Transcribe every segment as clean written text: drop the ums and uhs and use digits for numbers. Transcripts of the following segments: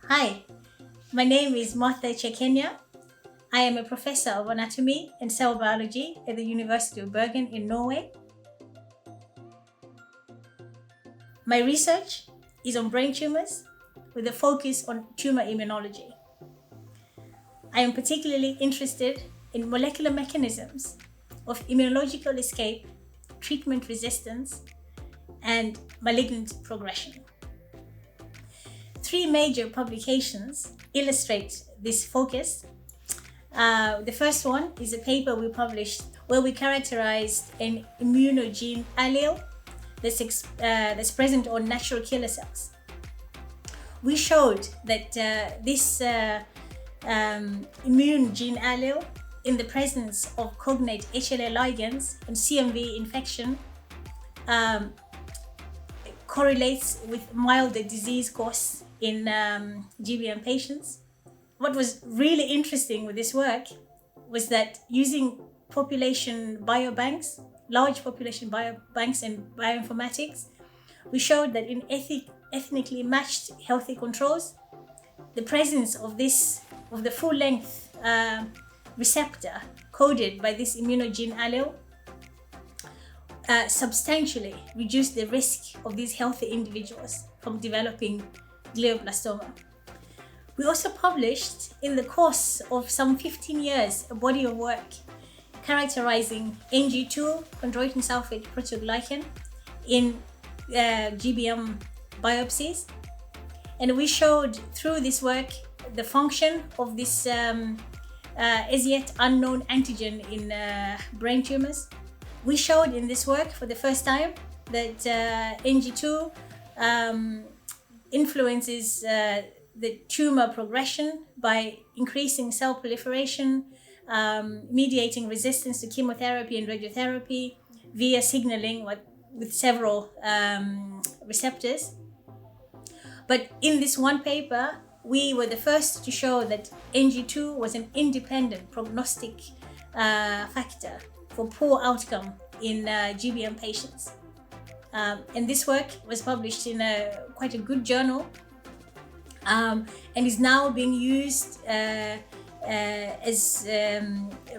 Hi, my name is Martha Chekenya. I am a professor of anatomy and cell biology at the University of Bergen in Norway. My research is on brain tumors with a focus on tumor immunology. I am particularly interested in molecular mechanisms of immunological escape, treatment resistance, and malignant progression. Three major publications illustrate this focus. The first one is a paper we published where we characterized an immunogene allele that's present on natural killer cells. We showed that this immune gene allele in the presence of cognate HLA ligands and CMV infection correlates with milder disease course in GBM patients. What was really interesting with this work was that using population biobanks, large population biobanks and bioinformatics, we showed that in ethnically matched healthy controls, the presence of the full-length receptor coded by this immunogene allele substantially reduced the risk of these healthy individuals from developing glioblastoma. We also published in the course of some 15 years a body of work characterizing Ng2 chondroitin sulfate proteoglycan in GBM biopsies. And we showed through this work the function of this as yet unknown antigen in brain tumors. We showed in this work for the first time that Ng2 influences the tumor progression by increasing cell proliferation, mediating resistance to chemotherapy and radiotherapy via signaling with several receptors. But in this one paper, we were the first to show that Ng2 was an independent prognostic factor for poor outcome in GBM patients. And this work was published in quite a good journal and is now being used as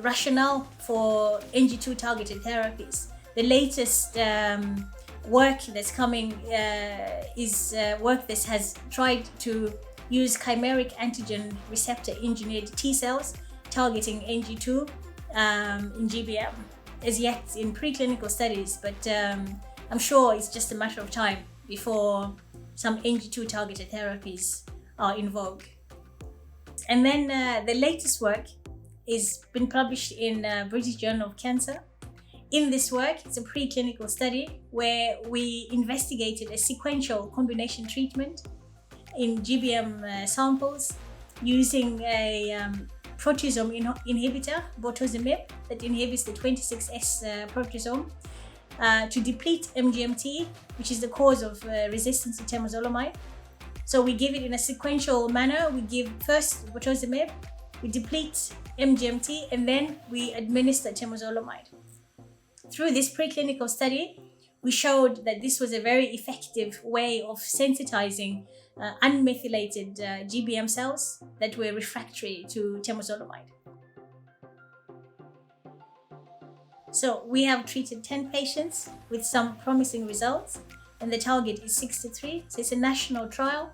rationale for Ng2 targeted therapies. The latest work that's coming is work that has tried to use chimeric antigen receptor engineered T cells targeting Ng2 in GBM, as yet in preclinical studies, but I'm sure it's just a matter of time before some Ng2 targeted therapies are in vogue. And then the latest work is been published in British Journal of Cancer. In this work, it's a preclinical study where we investigated a sequential combination treatment in GBM samples using a proteasome inhibitor, bortezomib, that inhibits the 26S proteasome to deplete MGMT, which is the cause of resistance to temozolomide. So we give it in a sequential manner. We give first bortezomib, we deplete MGMT, and then we administer temozolomide. Through this preclinical study, we showed that this was a very effective way of sensitizing unmethylated GBM cells that were refractory to temozolomide. So we have treated 10 patients with some promising results, and the target is 63. So it's a national trial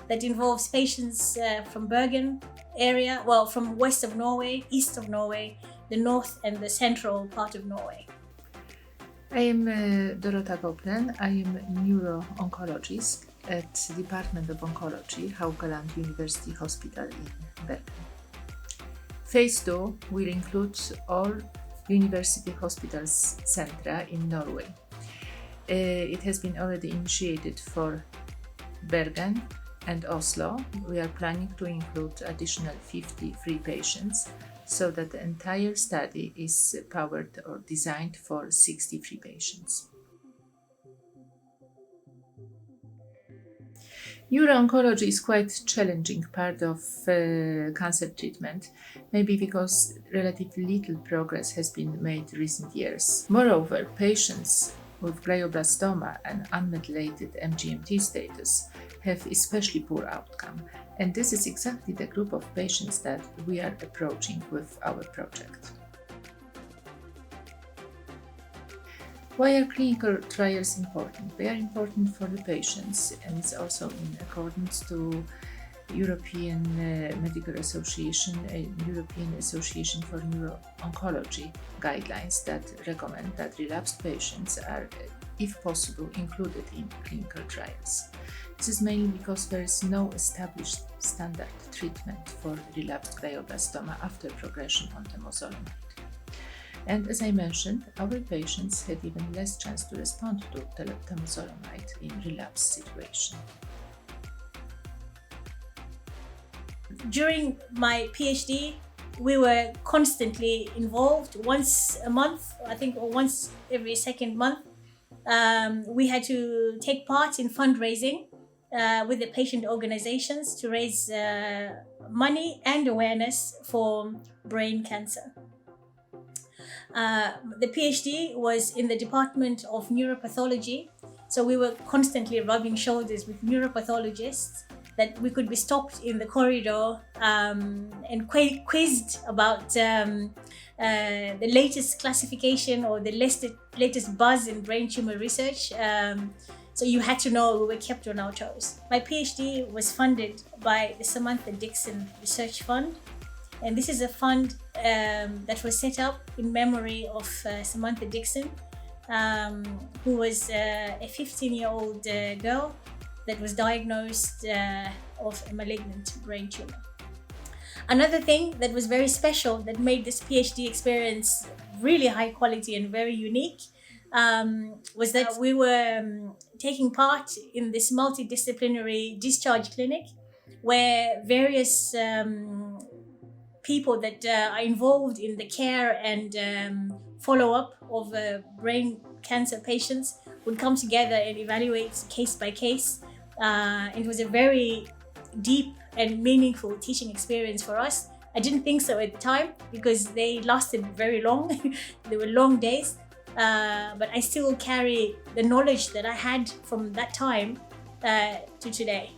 that involves patients from Bergen area, well, from west of Norway, east of Norway, the north and the central part of Norway. I am Dorota Goplen. I am a neuro-oncologist at the Department of Oncology, Haukeland University Hospital in Bergen. Phase 2 will include all university hospitals centra in Norway. It has been already initiated for Bergen and Oslo. We are planning to include additional 53 patients so that the entire study is powered or designed for 63 patients. Neuro-oncology is quite challenging part of cancer treatment, maybe because relatively little progress has been made in recent years. Moreover, patients with glioblastoma and unmethylated MGMT status have especially poor outcome, and this is exactly the group of patients that we are approaching with our project. Why are clinical trials important? They are important for the patients, and it's also in accordance to European Medical Association, European Association for Neuro-Oncology guidelines that recommend that relapsed patients are, if possible, included in clinical trials. This is mainly because there is no established standard treatment for relapsed glioblastoma after progression on temozolomide. And as I mentioned, our patients had even less chance to respond to temozolomide in relapse situation. During my PhD, we were constantly involved once a month, I think, or once every second month. We had to take part in fundraising with the patient organizations to raise money and awareness for brain cancer. The PhD was in the Department of Neuropathology, so we were constantly rubbing shoulders with neuropathologists, that we could be stopped in the corridor and quizzed about the latest classification or the latest buzz in brain tumor research. So you had to know we were kept on our toes. My PhD was funded by the Samantha Dixon Research Fund. And this is a fund that was set up in memory of Samantha Dixon, who was a 15-year-old girl that was diagnosed of a malignant brain tumor. Another thing that was very special that made this PhD experience really high quality and very unique was that we were taking part in this multidisciplinary discharge clinic where various people that are involved in the care and follow-up of brain cancer patients would come together and evaluate case by case. It was a very deep and meaningful teaching experience for us. I didn't think so at the time because they lasted very long. They were long days, but I still carry the knowledge that I had from that time to today.